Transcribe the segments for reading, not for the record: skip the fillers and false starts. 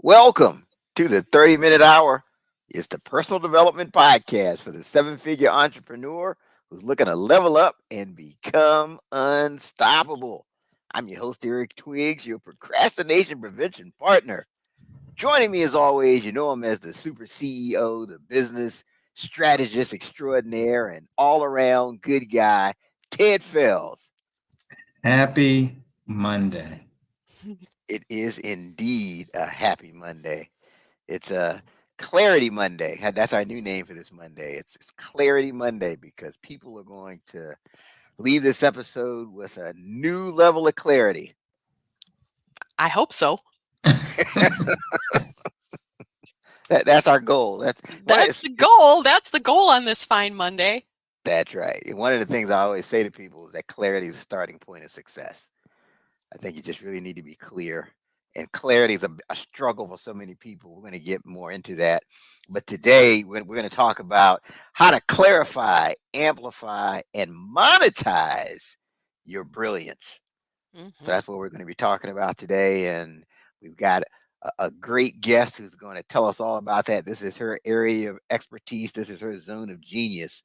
Welcome to the 30-minute hour. It's the personal development podcast for the seven-figure entrepreneur who's looking to level up and become unstoppable. I'm your host, Eric Twiggs, your procrastination prevention partner. Joining me as always, you know him as the super CEO, the business strategist extraordinaire, and all-around good guy, Ted Fells. Happy Monday. It is indeed a happy Monday. It's a Clarity Monday. That's our new name for this Monday. It's Clarity Monday because people are going to leave this episode with a new level of clarity. I hope so. That's our goal. That's the goal. That's the goal on this fine Monday. That's right. And one of the things I always say to people is that clarity is the starting point of success. I think you just really need to be clear. And clarity is a struggle for so many people. We're going to get more into that. But today, we're going to talk about how to clarify, amplify, and monetize your brilliance. So that's what we're going to be talking about today. And we've got a great guest who's going to tell us all about that. This is her area of expertise. This is her zone of genius.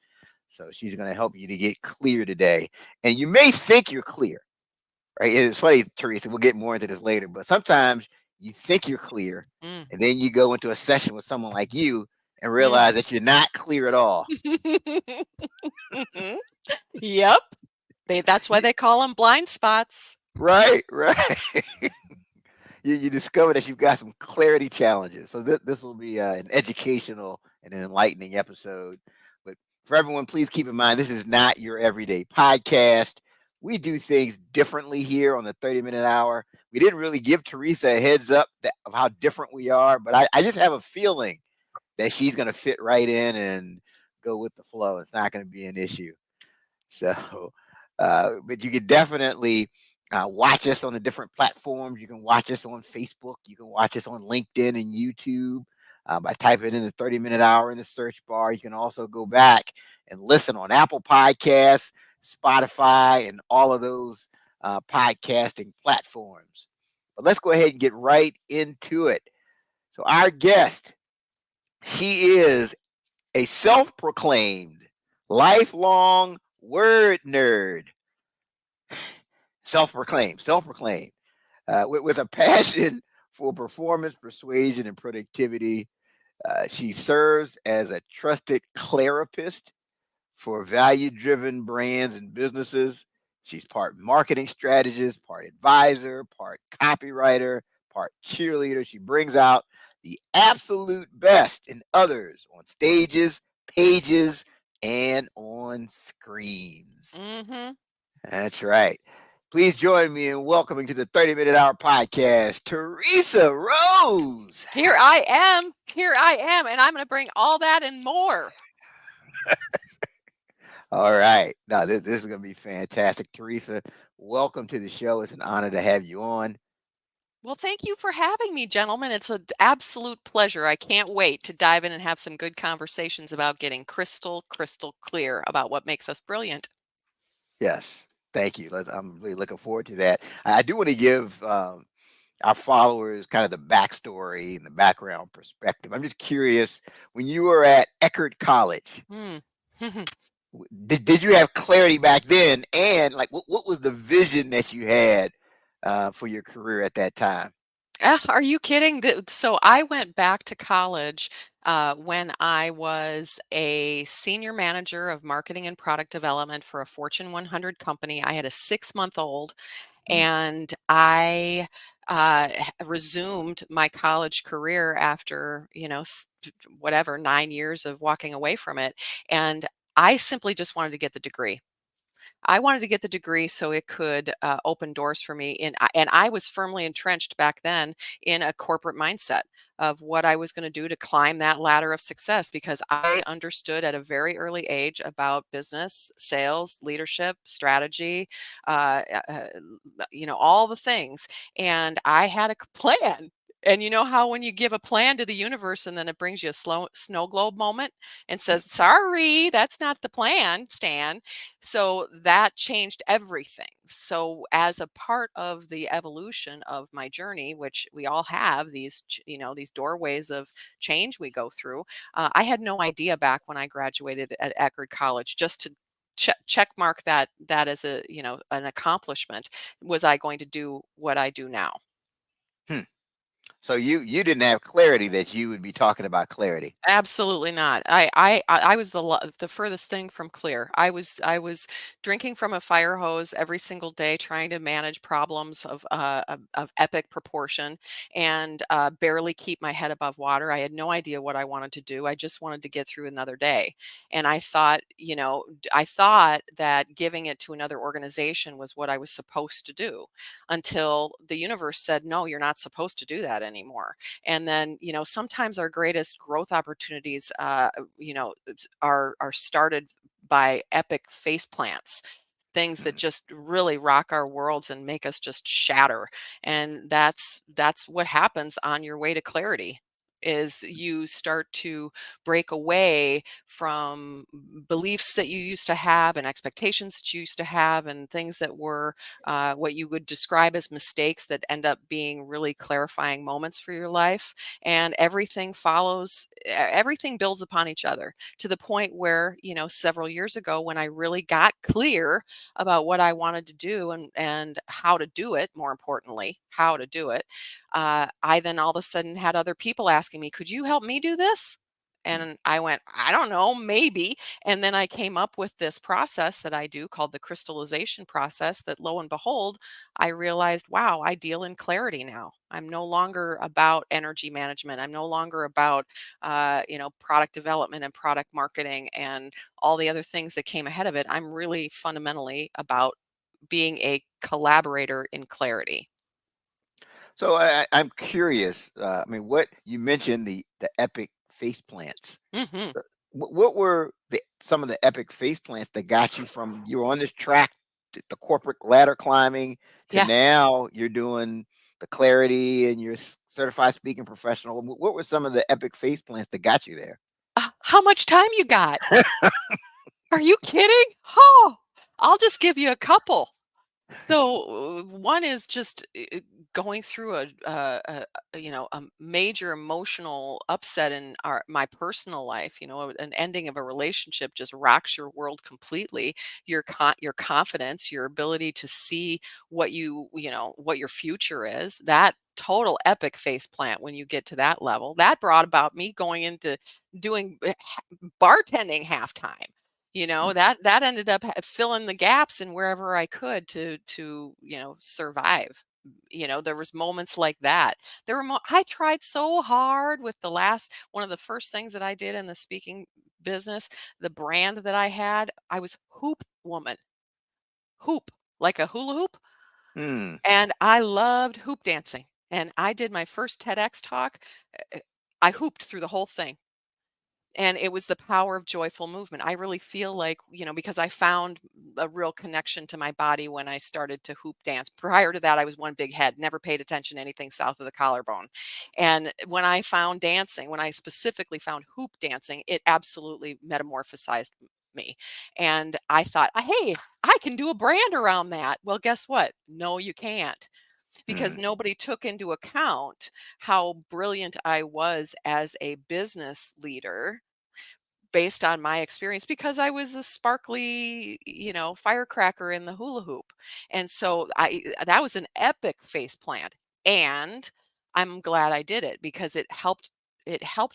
So she's going to help you to get clear today. And you may think you're clear. Right. It's funny, Theresa, we'll get more into this later, but sometimes you think you're clear and then you go into a session with someone like you and realize that you're not clear at all. Yep. That's why they call them blind spots. Right. You discover that you've got some clarity challenges. So this will be an educational and an enlightening episode. But for everyone, please keep in mind, this is not your everyday podcast. We do things differently here on the 30-minute hour. We didn't really give Theresa a heads up of how different we are, but I just have a feeling that she's going to fit right in and go with the flow. It's not going to be an issue. So, but you can definitely watch us on the different platforms. You can watch us on Facebook. You can watch us on LinkedIn and YouTube by typing in the 30-minute hour in the search bar. You can also go back and listen on Apple Podcasts, Spotify, and all of those podcasting platforms. But let's go ahead and get right into it. So our guest, she is a self-proclaimed lifelong word nerd. Self-proclaimed, with a passion for performance, persuasion, and productivity. She serves as a trusted Claripist for value-driven brands and businesses. She's part marketing strategist, part advisor, part copywriter, part cheerleader. She brings out the absolute best in others on stages, pages, and on screens. That's right. Please join me in welcoming to the 30-minute hour podcast, Theresa Rose. Here I am, and I'm going to bring all that and more. All right. Now, this is going to be fantastic. Theresa, welcome to the show. It's an honor to have you on. Well, thank you for having me, gentlemen. It's an absolute pleasure. I can't wait to dive in and have some good conversations about getting crystal clear about what makes us brilliant. Yes. Thank you. I'm really looking forward to that. I do want to give our followers kind of the backstory and the background perspective. I'm just curious, when you were at Eckerd College, did you have clarity back then? And like, what was the vision that you had for your career at that time? Are you kidding? So I went back to college when I was a senior manager of marketing and product development for a Fortune 100 company. I had a 6-month-old, and I resumed my college career after, 9 years of walking away from it. And I simply just wanted to get the degree. I wanted to get the degree so it could open doors for me. And I was firmly entrenched back then in a corporate mindset of what I was going to do to climb that ladder of success, because I understood at a very early age about business, sales, leadership, strategy, all the things. And I had a plan. And you know how when you give a plan to the universe and then it brings you a snow globe moment and says, sorry, that's not the plan, Stan. So that changed everything. So as a part of the evolution of my journey, which we all have these, these doorways of change we go through, I had no idea back when I graduated at Eckerd College, just to check mark that as a, an accomplishment. Was I going to do what I do now? Hmm. So you didn't have clarity that you would be talking about clarity. Absolutely not. I was the furthest thing from clear. I was drinking from a fire hose every single day, trying to manage problems of epic proportion, and barely keep my head above water. I had no idea what I wanted to do. I just wanted to get through another day, and I thought, I thought that giving it to another organization was what I was supposed to do, until the universe said, "No, you're not supposed to do that anymore." And then, sometimes our greatest growth opportunities, are started by epic face plants, things that Mm. just really rock our worlds and make us just shatter. And that's what happens on your way to clarity, is you start to break away from beliefs that you used to have and expectations that you used to have, and things that were what you would describe as mistakes that end up being really clarifying moments for your life. And everything follows, everything builds upon each other, to the point where, several years ago, when I really got clear about what I wanted to do, and how to do it, more importantly, how to do it, I then all of a sudden had other people asking me, "Could you help me do this?" Mm. And I went, "I don't know, maybe." And then I came up with this process that I do called the crystallization process, that lo and behold, I realized, wow, I deal in clarity now. I'm no longer about energy management. I'm no longer about, product development and product marketing and all the other things that came ahead of it. I'm really fundamentally about being a collaborator in clarity. So I'm curious. I mean, what you mentioned, the epic face plants. Hmm. What were some of the epic face plants that got you from you were on this track, the corporate ladder climbing, to Yeah. now you're doing the clarity and you're certified speaking professional? What were some of the epic face plants that got you there? How much time you got? Are you kidding? Oh, I'll just give you a couple. So one is just going through a major emotional upset in my personal life. An ending of a relationship just rocks your world completely. Your confidence, your ability to see what your future is. That total epic face plant when you get to that level. That brought about me going into doing bartending halftime. That ended up filling the gaps in wherever I could to survive. There was moments like that. I tried so hard with the last one of the first things that I did in the speaking business, the brand that I had. I was hoop woman, hoop, like a hula hoop. Hmm. And I loved hoop dancing. And I did my first TEDx talk. I hooped through the whole thing. And it was the power of joyful movement. I really feel like, because I found a real connection to my body when I started to hoop dance. Prior to that, I was one big head, never paid attention to anything south of the collarbone. And when I found dancing, when I specifically found hoop dancing, it absolutely metamorphosized me. And I thought, hey, I can do a brand around that. Well, guess what? No, you can't, because Hmm. nobody took into account how brilliant I was as a business leader based on my experience, because I was a sparkly, firecracker in the hula hoop. And so that was an epic face plant. And I'm glad I did it, because it helped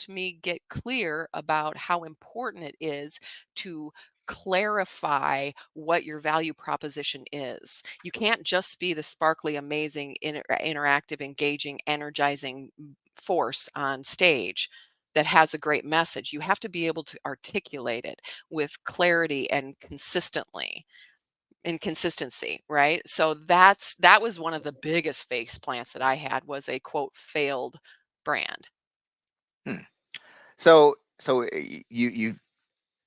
me get clear about how important it is to clarify what your value proposition is. You can't just be the sparkly, amazing, interactive, engaging, energizing force on stage that has a great message. You have to be able to articulate it with clarity and consistency, right? So that was one of the biggest face plants that I had, was a quote failed brand. Hmm. So you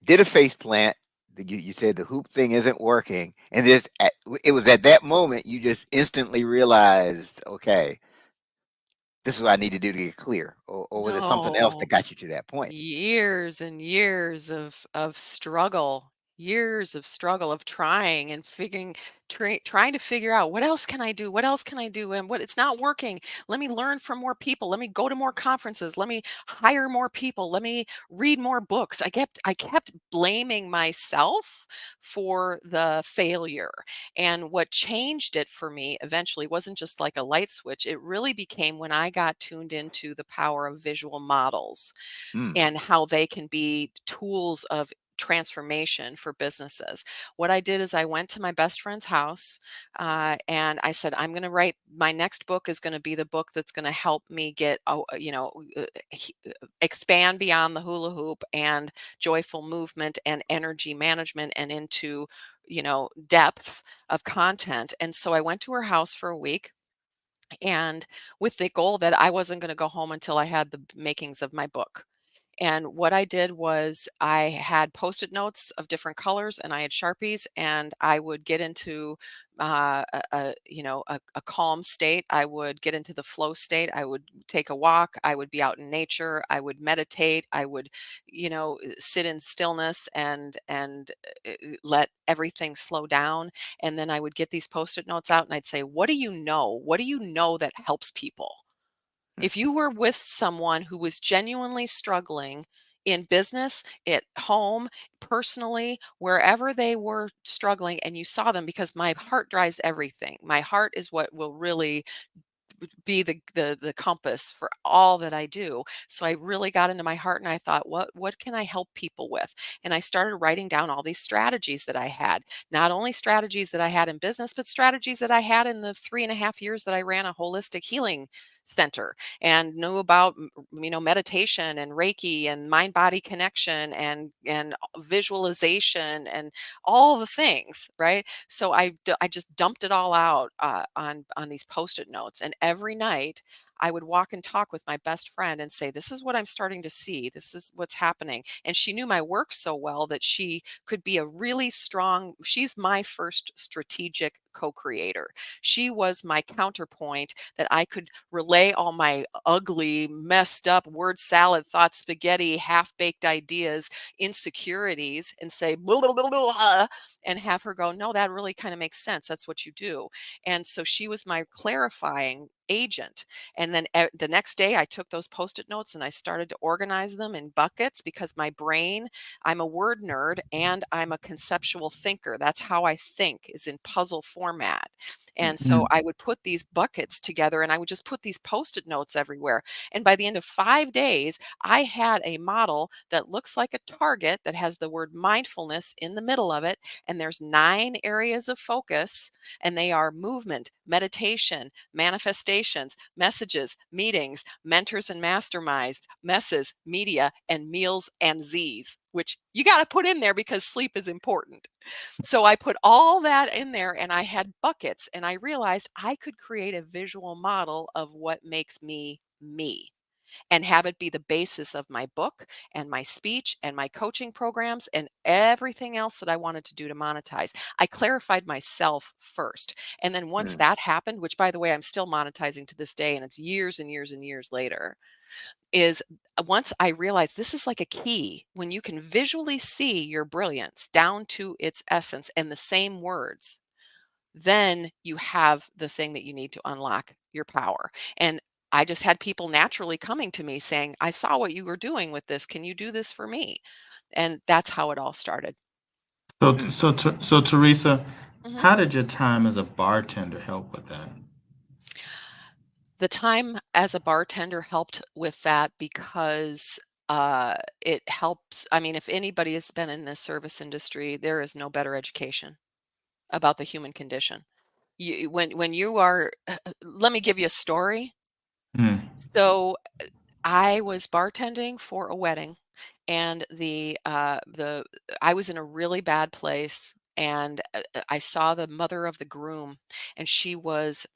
did a face plant. You said the hoop thing isn't working, and it was at that moment you just instantly realized, okay, this is what I need to do to get clear, or was it something else that No. got you to that point? Years and years of struggle, years of struggle of trying and trying to figure out what else can I do? What else can I do? And what it's not working. Let me learn from more people. Let me go to more conferences. Let me hire more people. Let me read more books. I kept blaming myself for the failure. And what changed it for me eventually wasn't just like a light switch. It really became when I got tuned into the power of visual models Mm, and how they can be tools of transformation for businesses. What I did is I went to my best friend's house and I said, I'm going to write my next book is going to be the book that's going to help me get, expand beyond the hula hoop and joyful movement and energy management and into, depth of content. And so I went to her house for a week and with the goal that I wasn't going to go home until I had the makings of my book. And what I did was I had Post-it notes of different colors and I had Sharpies and I would get into a calm state. I would get into the flow state. I would take a walk. I would be out in nature. I would meditate. I would, sit in stillness and let everything slow down. And then I would get these Post-it notes out and I'd say, what do you know? What do you know that helps people? mm, If you were with someone who was genuinely struggling in business, at home, personally, wherever they were struggling, and you saw them, because my heart drives everything. My heart is what will really be the compass for all that I do. So I really got into my heart and I thought, what can I help people with? And I started writing down all these strategies that I had. Not only strategies that I had in business, but strategies that I had in the 3.5 years that I ran a holistic healing center and knew about meditation and Reiki and mind body connection and visualization and all the things, right? So I just dumped it all out on these Post-it notes, and every night I would walk and talk with my best friend and say, "This is what I'm starting to see. This is what's happening." And she knew my work so well that she could be a really strong. She's my first strategic co-creator. She was my counterpoint that I could relay all my ugly, messed up word salad, thought spaghetti, half-baked ideas, insecurities, and say, "Blah, blah, blah, blah," and have her go, no, that really kind of makes sense. That's what you do. And so she was my clarifying agent. And then the next day, I took those Post-it notes and I started to organize them in buckets because my brain, I'm a word nerd and I'm a conceptual thinker. That's how I think, is in puzzle format. And so Mhm. I would put these buckets together and I would just put these Post-it notes everywhere. And by the end of 5 days, I had a model that looks like a target that has the word mindfulness in the middle of it, and there's 9 areas of focus, and they are movement, meditation, manifestations, messages, meetings, mentors and masterminds, messes, media, and meals and Z's, which you got to put in there because sleep is important. So I put all that in there and I had buckets, and I realized I could create a visual model of what makes me me and have it be the basis of my book and my speech and my coaching programs and everything else that I wanted to do to monetize. I clarified myself first. And then once mm, that happened, which by the way, I'm still monetizing to this day, and it's years and years and years later, is once I realized this is like a key. When you can visually see your brilliance down to its essence in the same words, then you have the thing that you need to unlock your power. And I just had people naturally coming to me saying, I saw what you were doing with this. Can you do this for me? And that's how it all started. So, mm. so Teresa, Mhm. how did your time as a bartender help with that? The time as a bartender helped with that because it helps. I mean, if anybody has been in the service industry, there is no better education about the human condition. When you are, let me give you a story. Mm, So I was bartending for a wedding, and the I was in a really bad place, and I saw the mother of the groom, and she was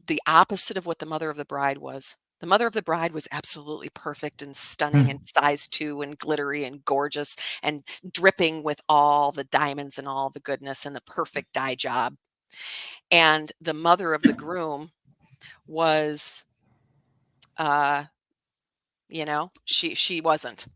the opposite of what the mother of the bride was. The mother of the bride was absolutely perfect and stunning and mm, size 2 and glittery and gorgeous and dripping with all the diamonds and all the goodness and the perfect dye job. And the mother of the groom was uh, she wasn't.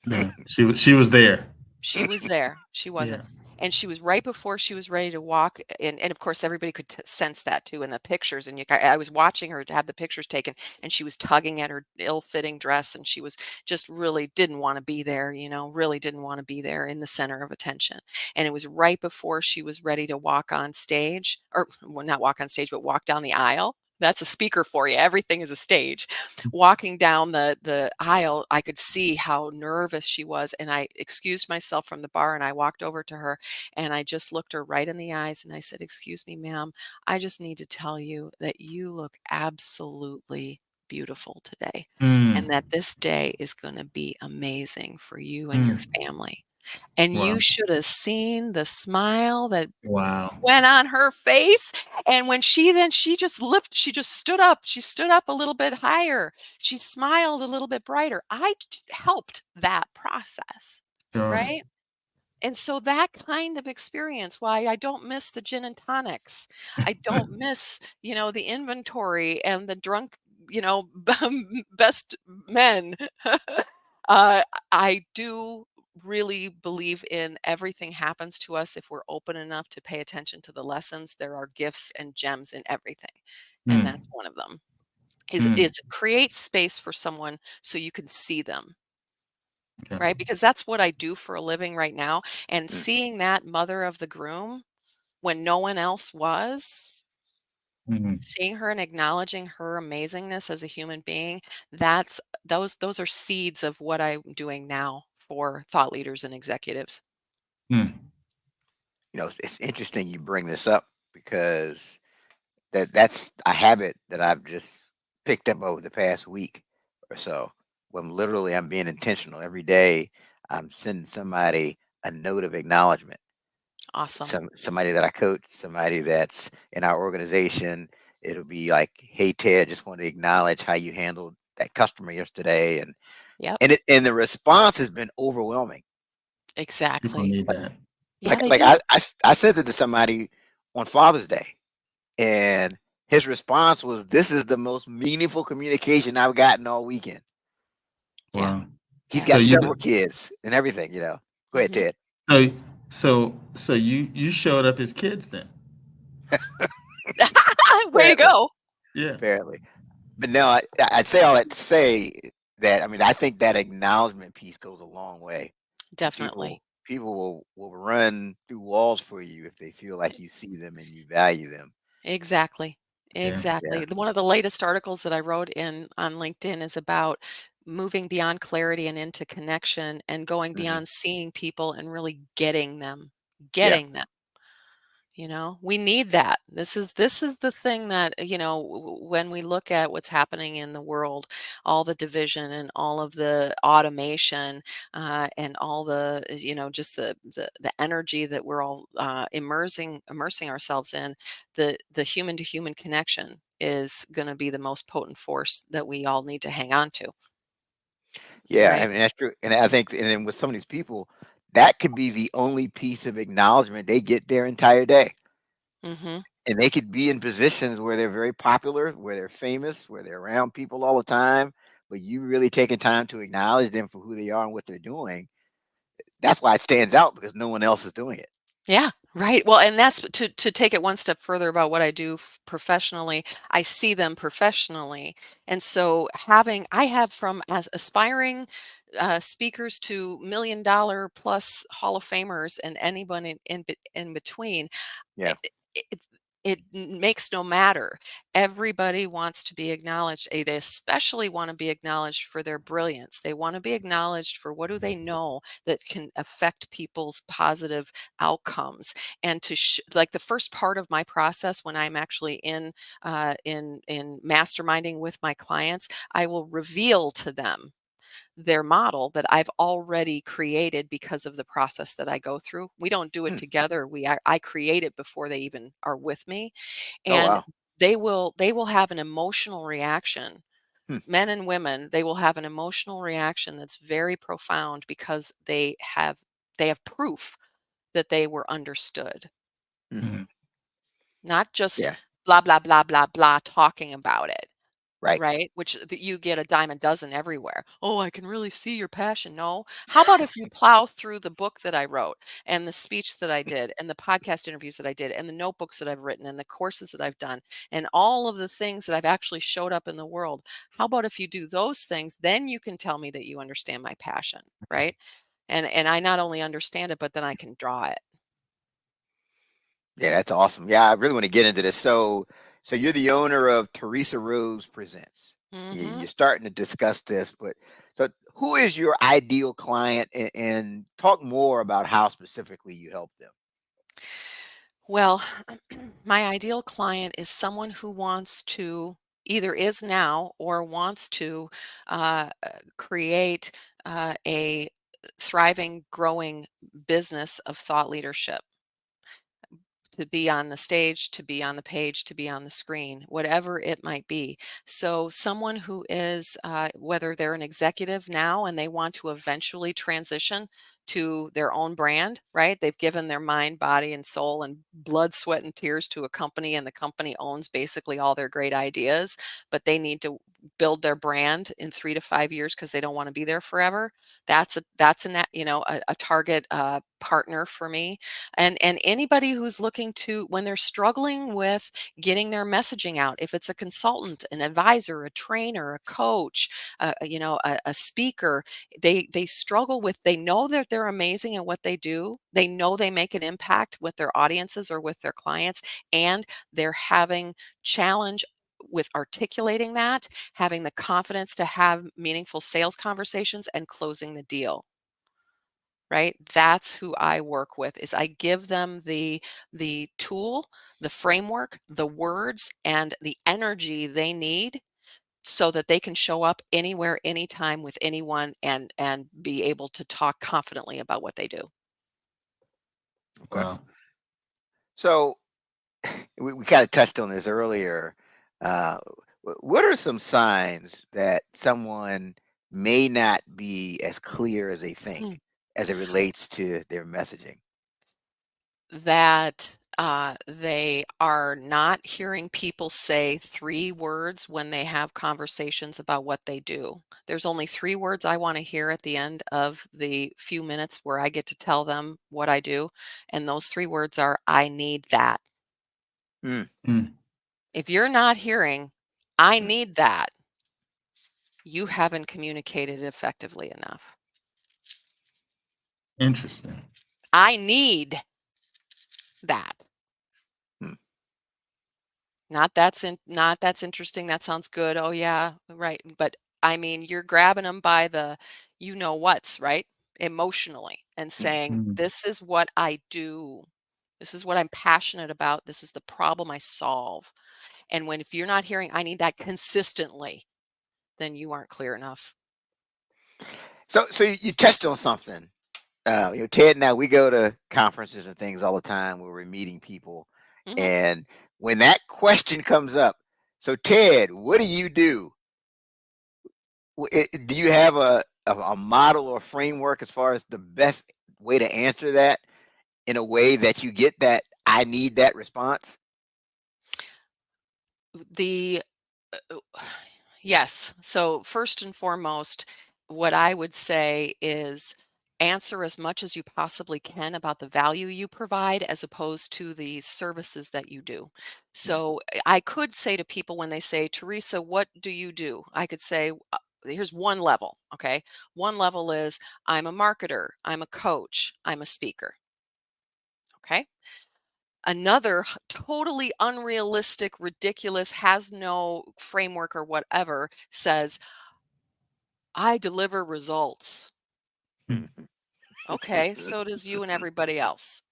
Yeah. She was there. She was there. She wasn't. Yeah. And she was right before she was ready to walk. And of course, everybody could sense that too in the pictures. And I was watching her to have the pictures taken, and she was tugging at her ill-fitting dress, and she was just really didn't want to be there, really didn't want to be there in the center of attention. And it was right before she was ready to walk on stage, or well, not walk on stage, but walk down the aisle. That's a speaker for you. Everything is a stage. Walking down the aisle, I could see how nervous she was, and I excused myself from the bar, and I walked over to her, and I just looked her right in the eyes, and I said, "Excuse me, ma'am, I just need to tell you that you look absolutely beautiful today, and Mm. that this day is gonna be amazing for you and your Mm. family." And Wow. you should have seen the smile that Wow. went on her face. And when she she just stood up. She stood up a little bit higher. She smiled a little bit brighter. Helped that process, Sure. right? And so that kind of experience, why I don't miss the gin and tonics. I don't miss, the inventory and the drunk, best men. uh, I do really believe in everything happens to us if we're open enough to pay attention to the lessons. There are gifts and gems in everything. And Mm. that's one of them. Is Mm. it's create space for someone so you can see them, Okay. right? Because that's what I do for a living right now. And Mm. seeing that mother of the groom when no one else was, Mhm. seeing her and acknowledging her amazingness as a human being, those are seeds of what I'm doing now for thought leaders and executives. Mm. It's interesting you bring this up because that's a habit that I've just picked up over the past week or so. When literally I'm being intentional every day, I'm sending somebody a note of acknowledgement. Awesome. Somebody that I coach, somebody that's in our organization. It'll be like, "Hey Ted, just want to acknowledge how you handled that customer yesterday," and Yep, the response has been overwhelming. People exactly. need that. Yeah, they Like do. I sent it to somebody on Father's Day, and his response was, "This is the most meaningful communication I've gotten all weekend." Yeah, Wow. He's yeah. So got you several kids and everything. Go ahead, Mhm. Ted. so so you showed up as kids then? Way to Apparently, go. Yeah. apparently. But no, I'd say all that to say that, I mean, I think that acknowledgement piece goes a long way, and Definitely. people will run through walls for you if they feel like you see them and you value them. Exactly. Yeah. Yeah. Exactly. One of the latest articles that I wrote in on LinkedIn is about moving beyond clarity and into connection and going Hmm. beyond seeing people and really getting them. Yeah. Getting them. We need that. This is the thing that, when we look at what's happening in the world, all the division and all of the automation, and all the, just the energy that we're all immersing ourselves in, the human to human connection is going to be the most potent force that we all need to hang on to, Yeah, I right? mean, that's true, and I think, and then with some of these people, that could be the only piece of acknowledgement they get their entire day, Hmm. and they could be in positions where they're very popular, where they're famous, where they're around people all the time, but you really taking time to acknowledge them for who they are and what they're doing. That's why it stands out because no one else is doing it. Yeah, right. Well, and that's to take it one step further about what I do professionally. I see them professionally, and so I have from as aspiring speakers to $1 million plus Hall of Famers and anyone in between. Yeah. It, it makes no matter. Everybody wants to be acknowledged. They especially want to be acknowledged for their brilliance. They want to be acknowledged for what do they know that can affect people's positive outcomes. And like the first part of my process when I'm actually in masterminding with my clients, I will reveal to them their model that I've already created because of the process that I go through. We don't do it Hmm. together. I create it before they even are with me, Oh, and wow. they will have an emotional reaction. Hmm. Men and women, they will have an emotional reaction that's very profound because they have proof that they were understood, Hmm. Mhm. not just Yeah. blah blah blah blah blah talking about it. Right. right? Which you get a dime a dozen everywhere. Oh, I can really see your passion. No. How about if you plow through the book that I wrote and the speech that I did and the podcast interviews that I did and the notebooks that I've written and the courses that I've done and all of the things that I've actually showed up in the world? How about if you do those things, then you can tell me that you understand my passion, right? And I not only understand it, but then I can draw it. Yeah, that's awesome. Yeah, I really want to get into this. So you're the owner of Theresa Rose Presents. Hmm. You're starting to discuss this, but so who is your ideal client, and talk more about how specifically you help them. Well, my ideal client is someone who wants to either is now or wants to create a thriving, growing business of thought leadership, to be on the stage, to be on the page, to be on the screen, whatever it might be. So, someone who is, whether they're an executive now and they want to eventually transition to their own brand, right? They've given their mind, body, and soul and blood, sweat, and tears to a company, and the company owns basically all their great ideas, but they need to build their brand in 3 to 5 years because they don't want to be there forever. That's a target partner for me, and anybody who's looking to, when they're struggling with getting their messaging out, if it's a consultant, an advisor, a trainer, a coach, a speaker, they struggle with, they know that they're amazing at what they do, they know they make an impact with their audiences or with their clients, and they're having challenge with articulating that, having the confidence to have meaningful sales conversations and closing the deal, right? That's who I work with. Is I give them the tool, the framework, the words, and the energy they need so that they can show up anywhere, anytime with anyone and be able to talk confidently about what they do. Okay. Wow. So we kind of touched on this earlier. Uh, what are some signs that someone may not be as clear as they Hmm. think as it relates to their messaging? That they are not hearing people say 3 words when they have conversations about what they do. There's only 3 words I want to hear at the end of the few minutes where I get to tell them what I do. And those 3 words are, I need that. Mm, Mm, If you're not hearing, I mm, need that, you haven't communicated effectively enough. interesting. I need that. mm. Not that's interesting, that sounds good, oh yeah, right, but, I mean, you're grabbing them by the you know what's, right? Emotionally, and saying, Mm, "This is what I do. This is what I'm passionate about. This is the problem I solve." And when if you're not hearing, "I need that consistently," then you aren't clear enough. So you touched on something. Ted and I, we go to conferences and things all the time where we're meeting people, Mhm. and when that question comes up, so Ted, what do you do? Do you have a model or framework as far as the best way to answer that in a way that you get that I need that response? The Yes. So, first and foremost, what I would say is answer as much as you possibly can about the value you provide as opposed to the services that you do. Mm, So, I could say to people when they say, Teresa, what do you do? I could say, here's one level. Okay. One level is I'm a marketer, I'm a coach, I'm a speaker. Okay. Another totally unrealistic, ridiculous, has no framework or whatever says, I deliver results. mm, Okay, so does you and everybody else.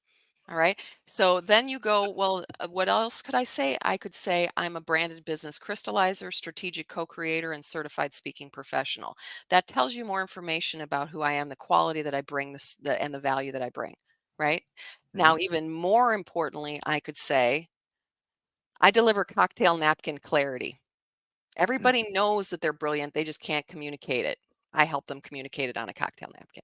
All right. So then you go, well, what else could I say? I could say I'm a branded business crystallizer, strategic co creator, and certified speaking professional. That tells you more information about who I am, the quality that I bring, and the value that I bring. Right. mhm, Now, even more importantly, I could say I deliver cocktail napkin clarity. mm, Everybody knows that they're brilliant. They just can't communicate it. I help them communicate it on a cocktail napkin.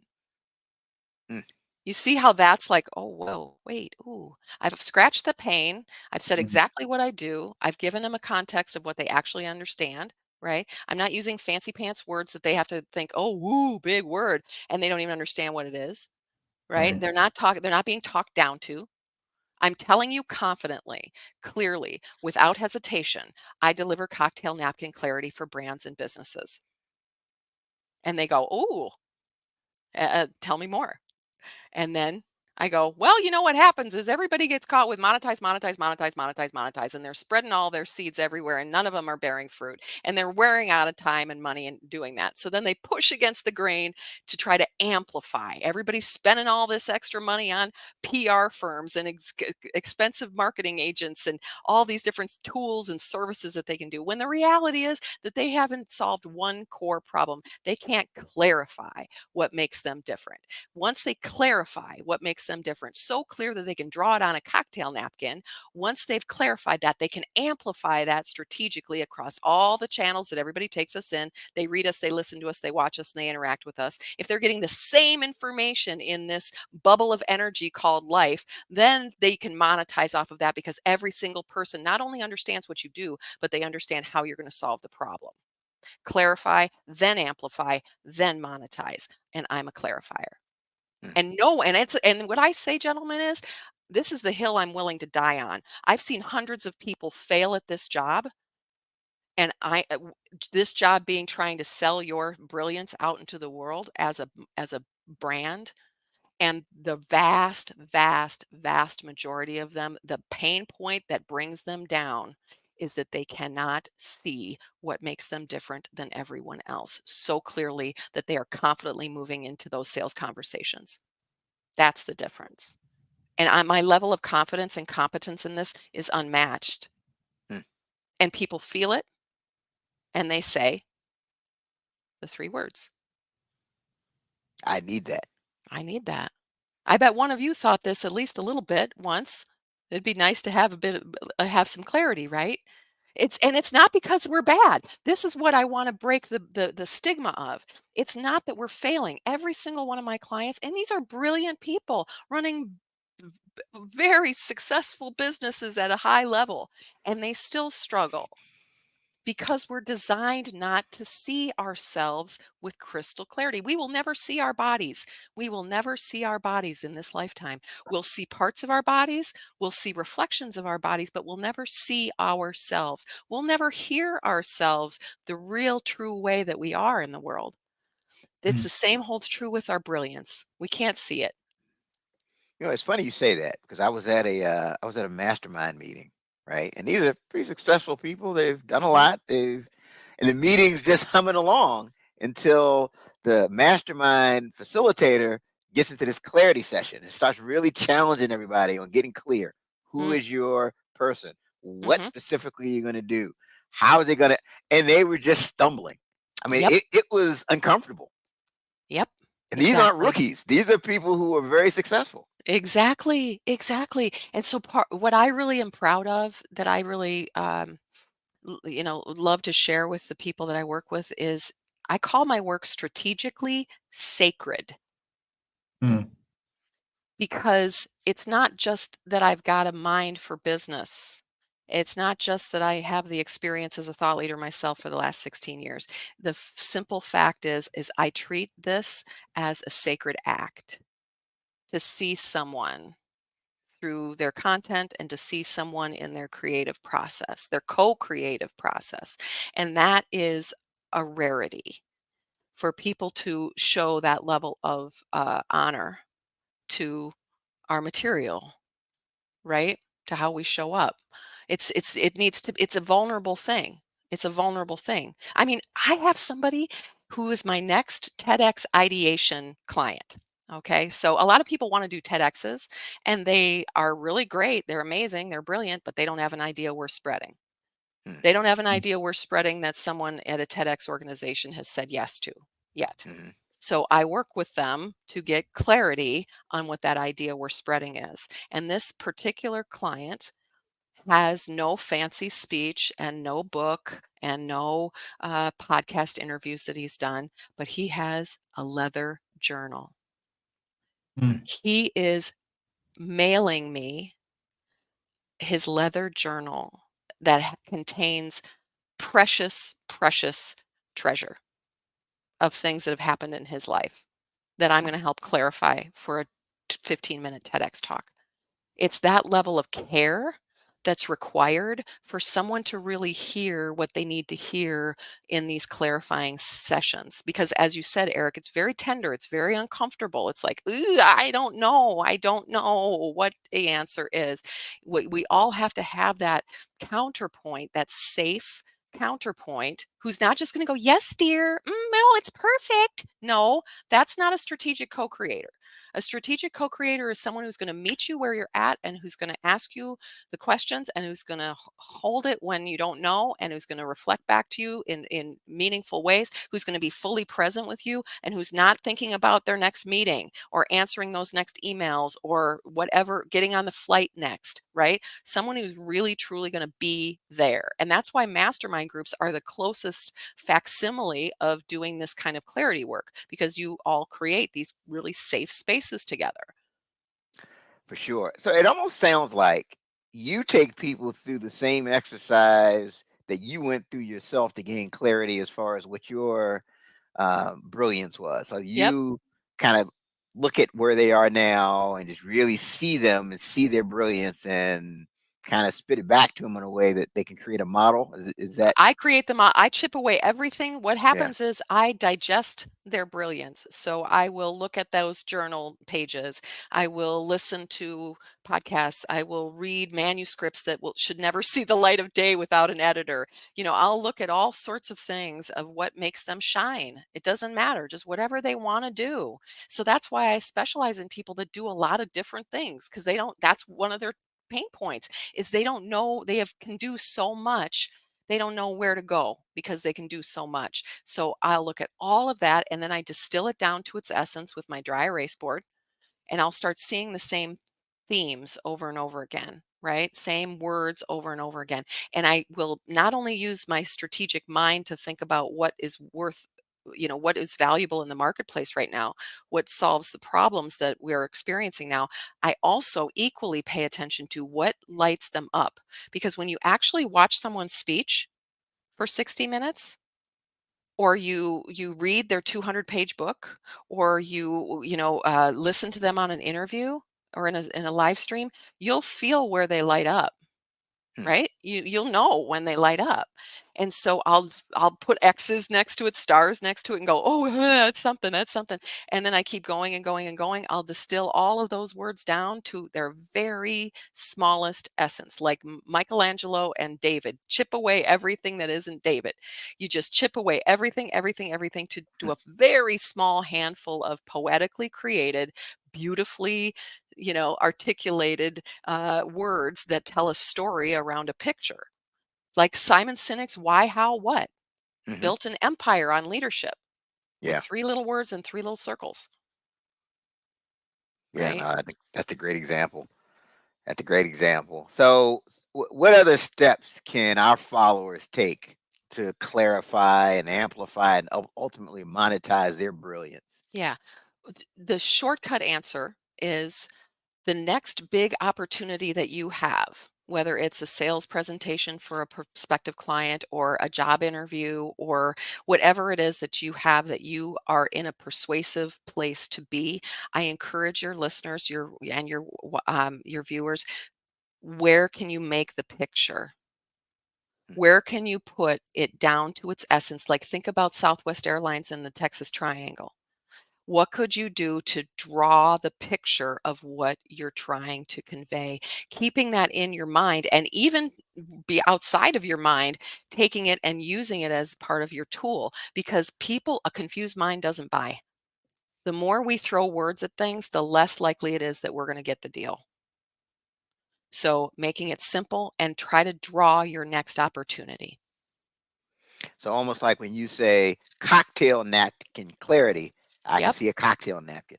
mm, You see how that's like, oh, whoa, wait, ooh. I've scratched the pain. I've said mm, exactly what I do. I've given them a context of what they actually understand, right? I'm not using fancy pants words that they have to think, oh, woo, big word, and they don't even understand what it is, right? Right. They're not being talked down to. I'm telling you confidently, clearly, without hesitation, I deliver cocktail napkin clarity for brands and businesses. And they go, "Ooh, tell me more." And then I go, well, you know what happens is everybody gets caught with monetize, monetize, monetize, monetize, monetize, and they're spreading all their seeds everywhere, and none of them are bearing fruit. And they're wearing out of time and money in doing that. So then they push against the grain to try to amplify. Everybody's spending all this extra money on PR firms and expensive marketing agents and all these different tools and services that they can do. When the reality is that they haven't solved one core problem, they can't clarify what makes them different. Once they clarify what makes them different, so clear that they can draw it on a cocktail napkin, once they've clarified that, they can amplify that strategically across all the channels that everybody takes us in. They read us, they listen to us, they watch us, and they interact with us. If they're getting the same information in this bubble of energy called life, then they can monetize off of that, because every single person not only understands what you do, but they understand how you're going to solve the problem. Clarify, then amplify, then monetize. And I'm a clarifier. Mm. And what I say, gentlemen, is this is the hill I'm willing to die on. I've seen hundreds of people fail at this job, and this job being trying to sell your brilliance out into the world as a brand. And the vast, vast, vast majority of them, the pain point that brings them down is that they cannot see what makes them different than everyone else so clearly that they are confidently moving into those sales conversations. That's the difference. And my level of confidence and competence in this is unmatched. Mm. And people feel it, and they say the 3 words, I need that. I need that. I bet one of you thought this at least a little bit once. It'd be nice to have have some clarity, right? It's not because we're bad. This is what I want to break the stigma of. It's not that we're failing. Every single one of my clients, and these are brilliant people running very successful businesses at a high level, and they still struggle because we're designed not to see ourselves with crystal clarity. We will never see our bodies. We will never see our bodies in this lifetime. We'll see parts of our bodies, we'll see reflections of our bodies, but we'll never see ourselves. We'll never hear ourselves the real, true way that we are in the world. It's Mm. the same holds true with our brilliance. We can't see it. You know, it's funny you say that, because I was at a mastermind meeting, right? And these are pretty successful people. They've done a Mhm. lot. And the meeting's just humming along until the mastermind facilitator gets into this clarity session and starts really challenging everybody on getting clear. Who Mm. is your person? What Mhm. specifically are you going to do? How is it going to? And they were just stumbling. I mean, Yep. it was uncomfortable. Yep. And these aren't Exactly. rookies. These are people who are very successful. Exactly, exactly. And so what I really am proud of, that I really love to share with the people that I work with, is I call my work strategically sacred, Mm. because it's not just that I've got a mind for business. It's not just that I have the experience as a thought leader myself for the last 16 years. The simple fact is I treat this as a sacred act to see someone through their content and to see someone in their creative process, their co-creative process. And that is a rarity for people to show that level of honor to our material, right? To how we show up. It's a vulnerable thing. It's a vulnerable thing. I mean, I have somebody who is my next TEDx ideation client. Okay. So a lot of people want to do TEDx's, and they are really great. They're amazing. They're brilliant, but they don't have an idea we're spreading. Mm. They don't have an Mm. idea we're spreading that someone at a TEDx organization has said yes to yet. Mhm. So I work with them to get clarity on what that idea we're spreading is. And this particular client has no fancy speech and no book and no podcast interviews that he's done, but he has a leather journal. Mm. He is mailing me his leather journal that contains precious, precious treasure of things that have happened in his life that I'm going to help clarify for a 15-minute TEDx talk. It's that level of care that's required for someone to really hear what they need to hear in these clarifying sessions. Because as you said, Eric, it's very tender. It's very uncomfortable. It's like, ooh, I don't know. I don't know what the answer is. We all have to have that counterpoint, that safe counterpoint, who's not just going to go, yes, dear. No, it's perfect. No, that's not a strategic co-creator. A strategic co-creator is someone who's going to meet you where you're at and who's going to ask you the questions and who's going to hold it when you don't know and who's going to reflect back to you in meaningful ways, who's going to be fully present with you and who's not thinking about their next meeting or answering those next emails or whatever, getting on the flight next, right? Someone who's really truly going to be there. And that's why mastermind groups are the closest facsimile of doing this kind of clarity work, because you all create these really safe spaces together. For sure. So it almost sounds like you take people through the same exercise that you went through yourself to gain clarity as far as what your brilliance was. So Yep. you kind of look at where they are now and just really see them and see their brilliance and kind of spit it back to them in a way that they can create a model. Is that? I create them. I chip away everything. What Yeah. happens is I digest their brilliance. So I will look at those journal pages. I will listen to podcasts. I will read manuscripts that should never see the light of day without an editor. I'll look at all sorts of things of what makes them shine. It doesn't matter, just whatever they want to do. So that's why I specialize in people that do a lot of different things, because that's one of their pain points, is they don't know can do so much. They don't know where to go because they can do so much. So I'll look at all of that and then I distill it down to its essence with my dry erase board, and I'll start seeing the same themes over and over again, right? Same words over and over again. And I will not only use my strategic mind to think about what is worth, what is valuable in the marketplace right now, what solves the problems that we're experiencing now. I also equally pay attention to what lights them up. Because when you actually watch someone's speech for 60 minutes, or you read their 200-page book, or listen to them on an interview or in a live stream, you'll feel where they light up. Hmm. Right? You'll know when they light up. And so I'll put X's next to it, stars next to it, and go, oh, that's something, that's something. And then I keep going and going and going. I'll distill all of those words down to their very smallest essence, like Michelangelo and David. Chip away everything that isn't David. You just chip away everything, everything, everything to do a very small handful of poetically created, beautifully articulated words that tell a story around a picture. Like Simon Sinek's Why, How, What Mhm. built an empire on leadership with Yeah. 3 little words and 3 little circles, Yeah. right? No, I think that's a great example. That's a great example. So, what other steps can our followers take to clarify and amplify and ultimately monetize their brilliance? Yeah. The shortcut answer is the next big opportunity that you have, whether it's a sales presentation for a prospective client or a job interview or whatever it is that you have that you are in a persuasive place to be. I encourage your listeners, your viewers, where can you make the picture? Where can you put it down to its essence? Like think about Southwest Airlines and the Texas Triangle. What could you do to draw the picture of what you're trying to convey? Keeping that in your mind, and even be outside of your mind, taking it and using it as part of your tool, because a confused mind doesn't buy. The more we throw words at things, the less likely it is that we're going to get the deal. So making it simple and try to draw your next opportunity. So, almost like when you say cocktail napkin clarity, I can Yep. see a cocktail napkin.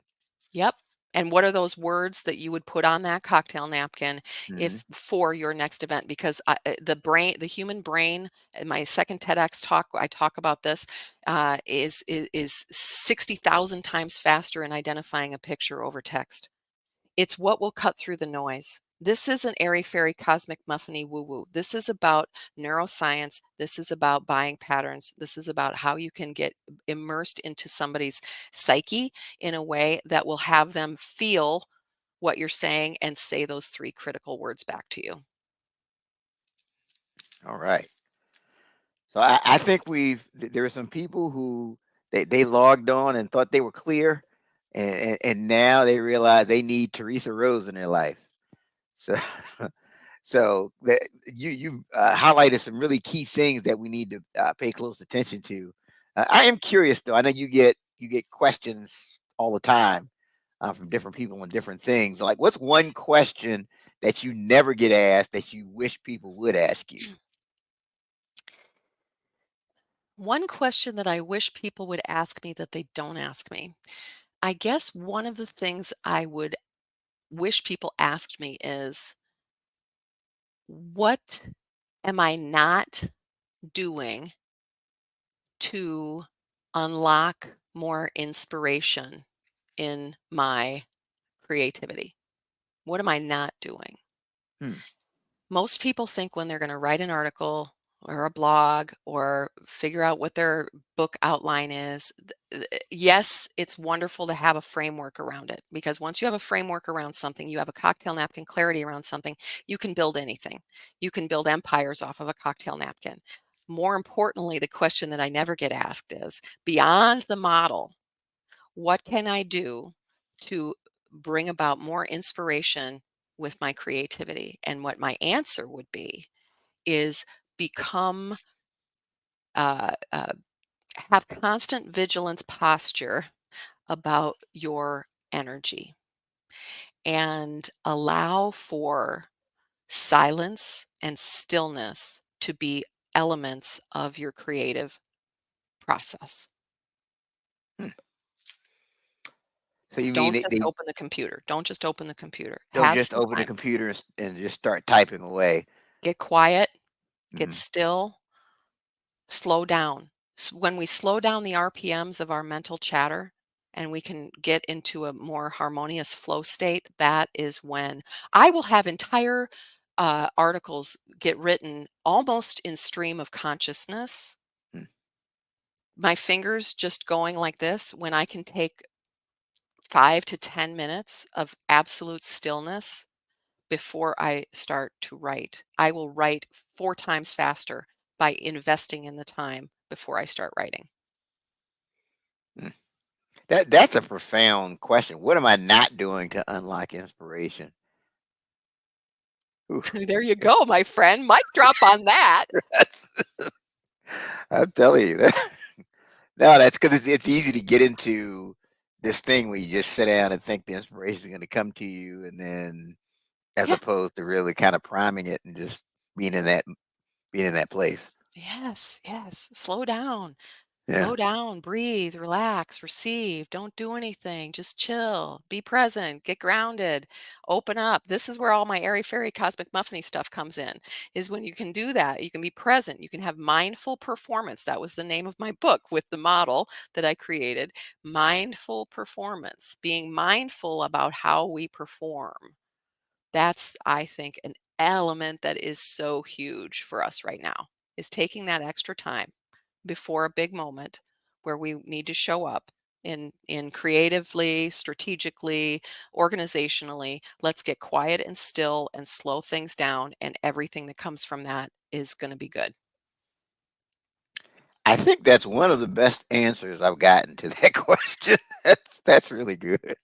Yep. And what are those words that you would put on that cocktail napkin Mhm. if for your next event? Because the human brain, in my second TEDx talk, I talk about this, is 60,000 times faster in identifying a picture over text. It's what will cut through the noise. This isn't airy-fairy cosmic muffiny woo-woo. This is about neuroscience. This is about buying patterns. This is about how you can get immersed into somebody's psyche in a way that will have them feel what you're saying and say those 3 critical words back to you. All right. So I think there are some people who they logged on and thought they were clear, and now they realize they need Theresa Rose in their life. So so you highlighted some really key things that we need to pay close attention to. I am curious though. I know you get questions all the time from different people on different things. Like, what's one question that you never get asked that you wish people would ask you? One question that I wish people would ask me that they don't ask me. I guess one of the things I would wish people asked me is, what am I not doing to unlock more inspiration in my creativity? What am I not doing? Hmm. Most people think when they're going to write an article or a blog or figure out what their book outline is, yes, it's wonderful to have a framework around it, because once you have a framework around something, you have a cocktail napkin clarity around something, you can build anything. You can build empires off of a cocktail napkin. More importantly, the question that I never get asked is, beyond the model, what can I do to bring about more inspiration with my creativity? And what my answer would be is become, have constant vigilance posture about your energy and allow for silence and stillness to be elements of your creative process. Hmm. So you mean Don't they, just they open the computer. Don't just open the computer. don't Have just some open the time. computer and just start typing away? Get quiet, get Mhm. still, slow down. When we slow down the RPMs of our mental chatter and we can get into a more harmonious flow state, that is when I will have entire articles get written almost in stream of consciousness. Hmm. My fingers just going like this when I can take 5 to 10 minutes of absolute stillness before I start to write. I will write 4 times faster by investing in the time before I start writing. Hmm. That's a profound question. What am I not doing to unlock inspiration? Ooh, There you go, my friend. Mic drop on that. that's, I'm telling you that. No, that's because it's easy to get into this thing where you just sit down and think the inspiration is going to come to you, and then as Yeah. opposed to really kind of priming it and just being in that place. Yes, yes. Slow down. Yeah. Slow down, breathe, relax, receive. Don't do anything. Just chill. Be present. Get grounded. Open up. This is where all my airy fairy cosmic muffiny stuff comes in. Is when you can do that. You can be present. You can have mindful performance. That was the name of my book with the model that I created. Mindful performance. Being mindful about how we perform. That's, I think, an element that is so huge for us right now, is taking that extra time before a big moment where we need to show up in creatively, strategically, organizationally. Let's get quiet and still and slow things down, and everything that comes from that is going to be good. I think that's one of the best answers I've gotten to that question. That's really good.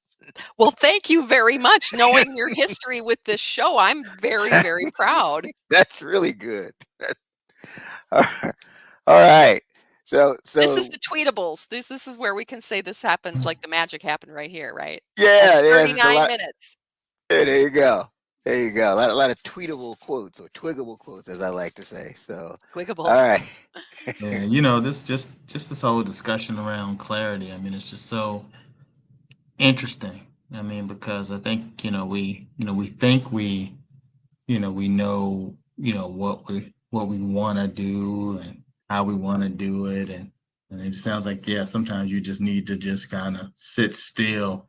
Well, thank you very much. Knowing your history with this show, I'm very, very proud. That's really good. All right. So This is so the tweetables. This is where we can say this happened, like the magic happened right here, right? At yeah, it's a 39 lot. minutes. Yeah, there you go. There you go. A lot of tweetable quotes or twiggable quotes, as I like to say. So, all Squiggables. right. Yeah, this just this whole discussion around clarity. I mean, it's just so interesting. I mean, because I think, we think we know, what we want to do and how we want to do it, and it sounds like, yeah, sometimes you just need to just kind of sit still,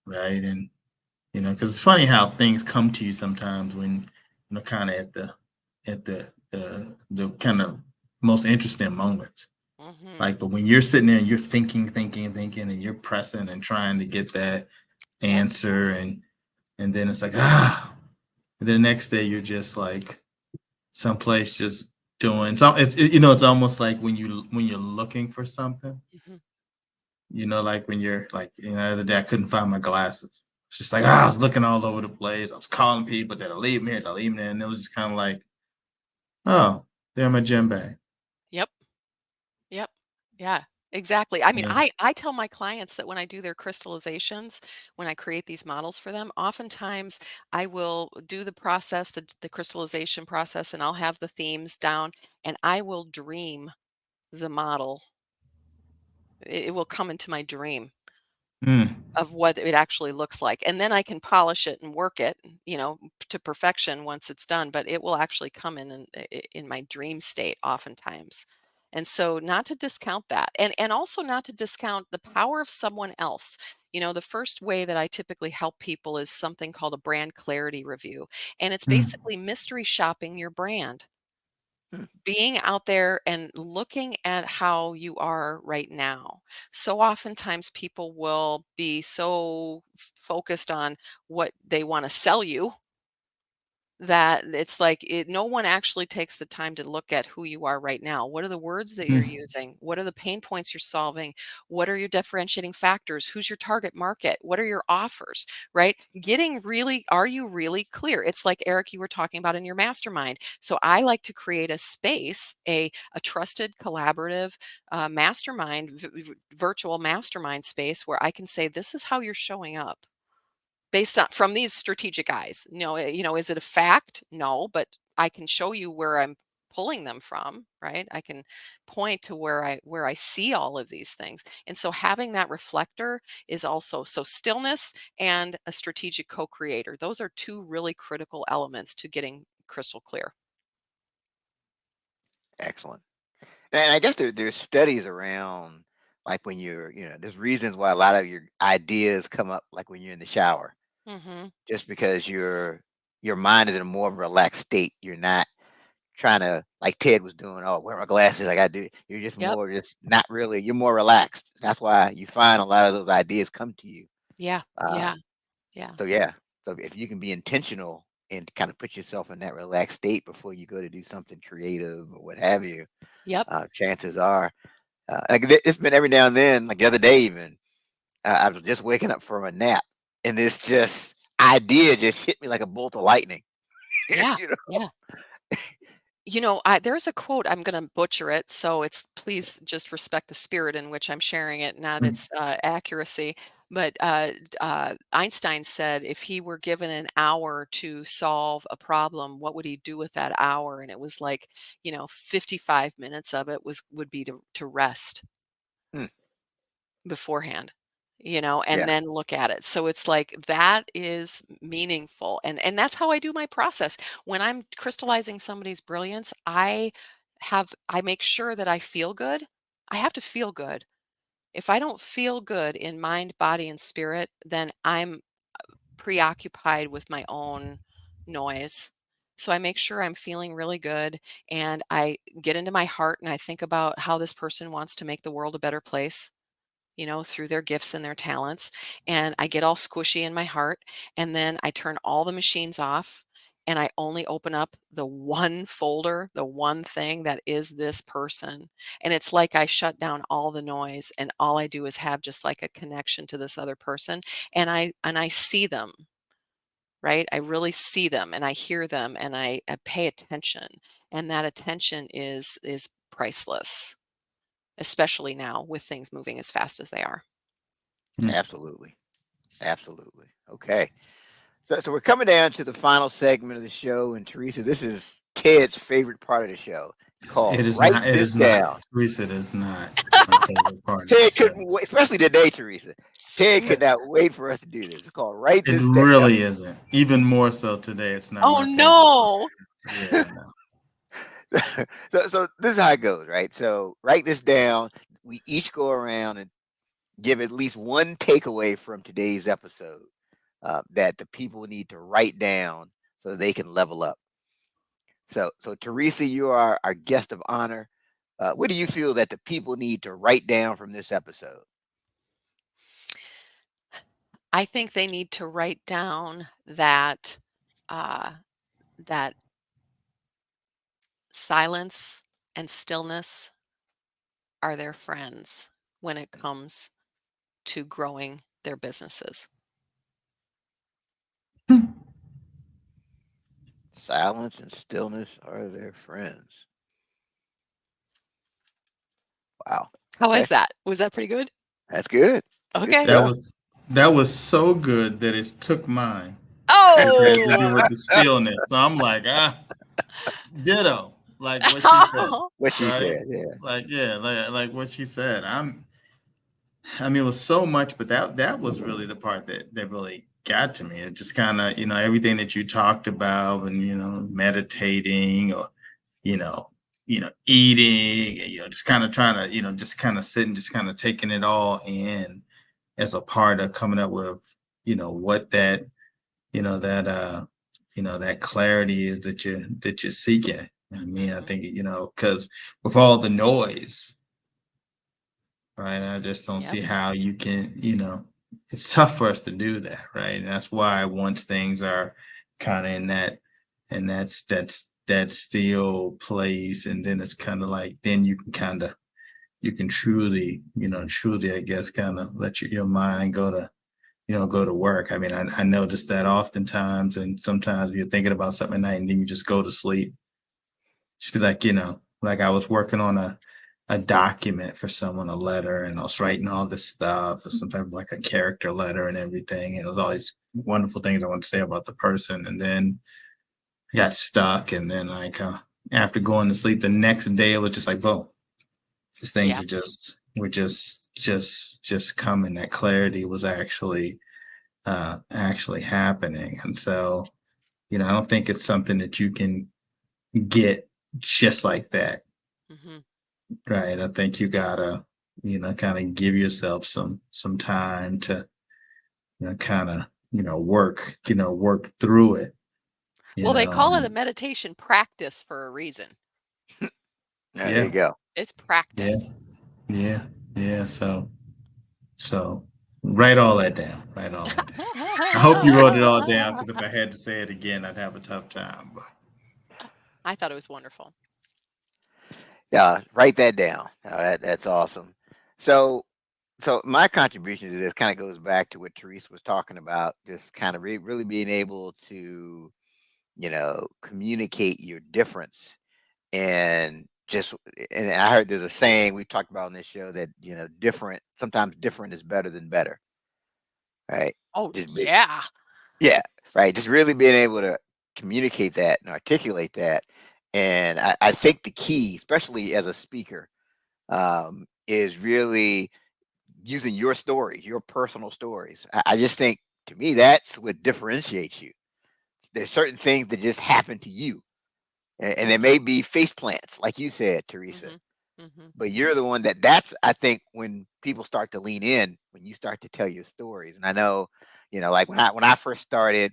right, You know, because it's funny how things come to you sometimes when, you know, kind of at the kind of most interesting moments. Hmm. Like, but when you're sitting there and you're thinking, and you're pressing and trying to get that Yep. answer, and then it's like, and then the next day you're just like someplace just doing so. You know, it's almost like when you're looking for something. Hmm. You know, like when you're like, you know, the other day I couldn't find my glasses. It's just like, I was looking all over the place. I was calling people that'll leave me here, they'll leave me there. And it was just kind of like, oh, they're in my gym bag. Yep. Yep. Yeah, exactly. I mean, Yeah. I tell my clients that when I do their crystallizations, when I create these models for them, oftentimes I will do the process, the crystallization process, and I'll have the themes down, and I will dream the model. It will come into my dream Mm, of what it actually looks like. And then I can polish it and work it, you know, to perfection once it's done, but it will actually come in my dream state oftentimes. And so not to discount that. And also not to discount the power of someone else. You know, the first way that I typically help people is something called a brand clarity review. And it's mm, basically mystery shopping your brand, Hmm. being out there and looking at how you are right now. So oftentimes people will be so focused on what they want to sell you that it's like no one actually takes the time to look at who you are right now. What are the words that you're mm, using? What are the pain points you're solving? What are your differentiating factors? Who's your target market? What are your offers? Right? Are you really clear? It's like Eric, you were talking about in your mastermind. So I like to create a space, a trusted collaborative mastermind, virtual mastermind space where I can say, this is how you're showing up based on from these strategic eyes. Is it a fact? No, but I can show you where I'm pulling them from, right? I can point to where I see all of these things. And so having that reflector is also so stillness and a strategic co-creator. Those are two really critical elements to getting crystal clear. Excellent. And I guess there's studies around like when there's reasons why a lot of your ideas come up like when you're in the shower, Mhm. just because your mind is in a more relaxed state. You're not trying to like Ted was doing. Oh, wear my glasses. I got to do. You're just Yep. more just not really. You're more relaxed. That's why you find a lot of those ideas come to you. Yeah. Yeah. Um, Yeah. so yeah. So if you can be intentional and kind of put yourself in that relaxed state before you go to do something creative or what have you, Yep. chances are, it's been every now and then. Like the other day, even I was just waking up from a nap, and this just idea just hit me like a bolt of lightning. Yeah. you know. Yeah. There's a quote, I'm going to butcher it, so it's please just respect the spirit in which I'm sharing it, not mm, its accuracy. But Einstein said if he were given an hour to solve a problem, what would he do with that hour? And it was like, 55 minutes of it would be to rest Hmm, beforehand, and yeah. then look at it. So it's like that is meaningful. And that's how I do my process. When I'm crystallizing somebody's brilliance, I make sure that I feel good. I have to feel good. If I don't feel good in mind, body, and spirit, then I'm preoccupied with my own noise. So I make sure I'm feeling really good and I get into my heart and I think about how this person wants to make the world a better place, through their gifts and their talents. And I get all squishy in my heart. And then I turn all the machines off and I only open up the one folder, the one thing that is this person. And it's like I shut down all the noise and all I do is have just like a connection to this other person. And I see them, right? I really see them and I hear them and I pay attention. And that attention is priceless, especially now with things moving as fast as they are. mm. Absolutely. Absolutely. Okay. So we're coming down to the final segment of the show, and Theresa, this is Ted's favorite part of the show. It's called It is Write not. It This is not. Down. Teresa, it is not my favorite part of the Ted show. couldn't wait, especially today, Theresa. Ted could not wait for us to do this. It's called Write It This Down. really isn't. Even more so today. It's not Oh my favorite part. no. Yeah, no. So this is how it goes, right? So write this down. We each go around and give at least one takeaway from today's episode. that the people need to write down so they can level up. So Theresa, you are our guest of honor. What do you feel that the people need to write down from this episode? I think they need to write down that that silence and stillness are their friends when it comes to growing their businesses. Silence and stillness are their friends. Wow. How Okay. is that? Was that pretty good? That's good. It's good Okay. That stuff. was so good that it took mine. It had to do Oh! with the stillness. So I'm like, ditto. Like what she said, What she right? said, yeah. Like, yeah, like what she said. I mean, it was so much, but that was really the part that really got to me. It just kind of, everything that you talked about, and meditating, or you know, eating, and, just kind of trying to, just kind of sitting, just kind of taking it all in as a part of coming up with, what that, that clarity is that you're seeking. I mean, I think, because with all the noise, right? I just don't Yep. see how you can, it's tough for us to do that, right? And that's why once things are kind of in that still place, and then it's kind of like, then you can truly, I guess, kind of let your mind go to work. I mean, I noticed that oftentimes, and sometimes you're thinking about something at night and then you just go to sleep. Just be like, like I was working on a document for someone, a letter, and I was writing all this stuff, sometimes like a character letter and everything. And it was all these wonderful things I want to say about the person. And then I got stuck. And then like after going to sleep the next day, it was just like, boom, these things Yeah. were just coming. That clarity was actually happening. And so, I don't think it's something that you can get just like that. Hmm. Right. I think you gotta, kind of give yourself some time to, kind of, work through it. Well, they call it a And meditation practice for a reason. There you yeah, go. It's yeah, practice. yeah, yeah. So write all that down. Write all that down. I hope you wrote it all down, because if I had to say it again, I'd have a tough time. But I thought it was wonderful. Yeah, write that down. That's awesome. So my contribution to this kind of goes back to what Theresa was talking about, just kind of really being able to, communicate your difference. And just, and I heard there's a saying we talked about on this show that, sometimes different is better than better. Right. Oh, Just be, yeah. yeah. Right. Just really being able to communicate that and articulate that. And I think the key, especially as a speaker, is really using your stories, your personal stories. I just think, to me, that's what differentiates you. There's certain things that just happen to you, and there may be face plants, like you said, Theresa. Hmm. Hmm. But you're the one that's, I think, when people start to lean in, when you start to tell your stories. And I know, like when I first started,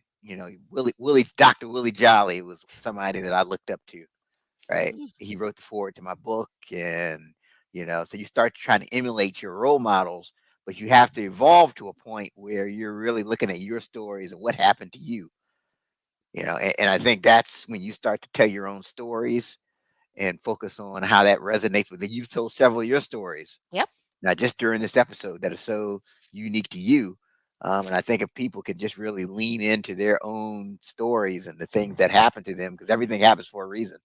Dr. Willie Jolly was somebody that I looked up to. Right. He wrote the foreword to my book, and so you start trying to emulate your role models, but you have to evolve to a point where you're really looking at your stories and what happened to you. And I think that's when you start to tell your own stories and focus on how that resonates with it. You've told several of your stories, Yep. not just during this episode, that are so unique to you. And I think if people can just really lean into their own stories and the things that happen to them, because everything happens for a reason.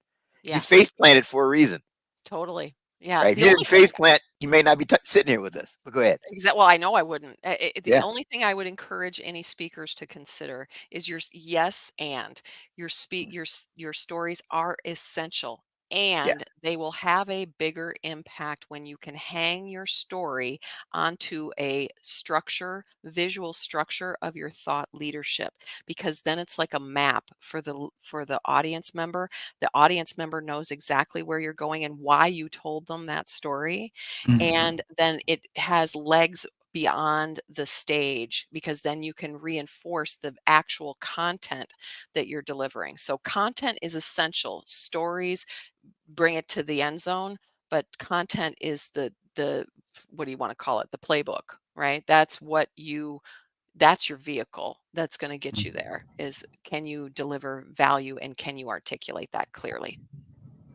You Yeah. face planted for a reason, Totally. Yeah. right? If The you only didn't face plant, you may not be sitting here with us. But go ahead. Well, I know I wouldn't. The Yeah, only thing I would encourage any speakers to consider is yes, and your stories are essential, yeah, and they will have a bigger impact when you can hang your story onto a visual structure of your thought leadership, because then it's like a map for the audience member. The audience member knows exactly where you're going and why you told them that story, Mhm. and then it has legs beyond the stage, because then you can reinforce the actual content that you're delivering. So content is essential. Stories bring it to the end zone, but content is the what do you want to call it? The playbook, right? That's your vehicle that's going to get you there, is can you deliver value and can you articulate that clearly?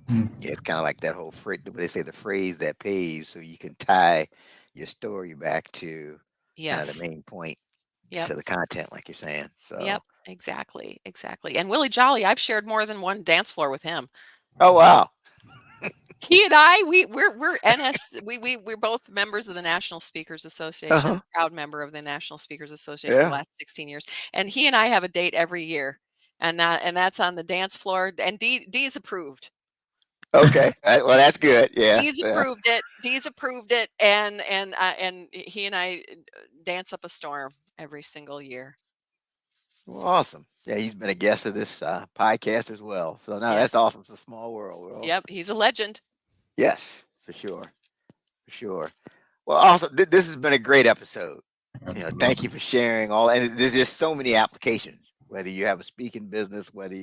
Yeah, it's kind of like that whole phrase, what they say, the phrase that pays, so you can tie your story back to kind of the Yes. main point, Yep. to the content, like you're saying. So, Yep. Exactly. Exactly. And Willie Jolly, I've shared more than one dance floor with him. oh wow, He and I, we're we're both members of the National Speakers Association. uh-huh. Proud member of the National Speakers Association for the Yeah, last 16 years. And he and I have a date every year. And that's on the dance floor. And Dee's approved. okay. Well, that's good. Yeah, Dee's yeah. approved it. Dee's approved it. And he and I dance up a storm every single year. Well, awesome. Yeah, he's been a guest of this podcast as well. So now Yep. that's awesome. It's a small world. Well, Yep. He's a legend. yes, for sure, for sure. Well, also, this has been a great episode. Thank you for sharing all. And there's just so many applications. Whether you have a speaking business, whether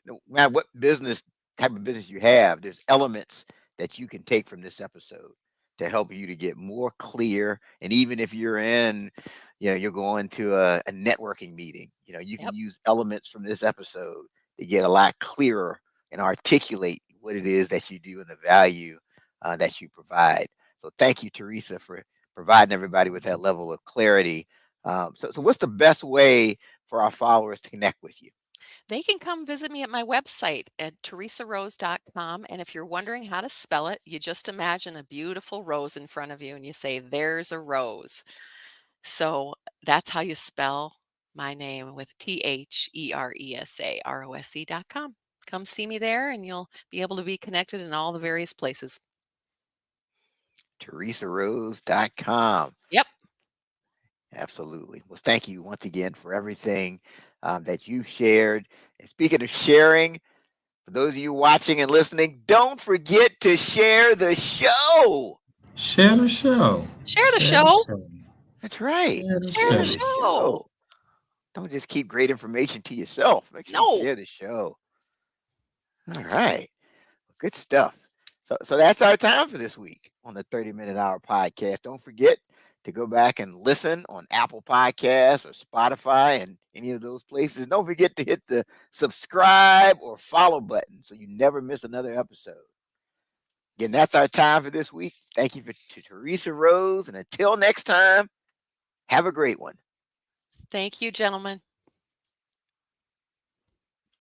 no matter what business type of business you have, there's elements that you can take from this episode to help you to get more clear. And even if you're you're going to a networking meeting, you can Yep. use elements from this episode to get a lot clearer and articulate what it is that you do and the value that you provide. So thank you, Theresa, for providing everybody with that level of clarity. So what's the best way for our followers to connect with you? They can come visit me at my website at theresarose.com. And if you're wondering how to spell it, you just imagine a beautiful rose in front of you and you say, "There's a rose." So that's how you spell my name, with TheresaRose.com. Come see me there and you'll be able to be connected in all the various places. TheresaRose.com. Yep. Absolutely. Well, thank you once again for everything that you shared. And speaking of sharing, for those of you watching and listening, don't forget to share the show. Share the show. Share the Share the show. show. That's right. Share the Share the Share the show. show. show. Don't just keep great information to yourself. Make sure you No. share the show. All right. Good stuff. So that's our time for this week on the 30-minute hour podcast. Don't forget to go back and listen on Apple Podcasts or Spotify and any of those places. Don't forget to hit the subscribe or follow button so you never miss another episode. Again, that's our time for this week. Thank you to Theresa Rose. And until next time, have a great one. Thank you, gentlemen.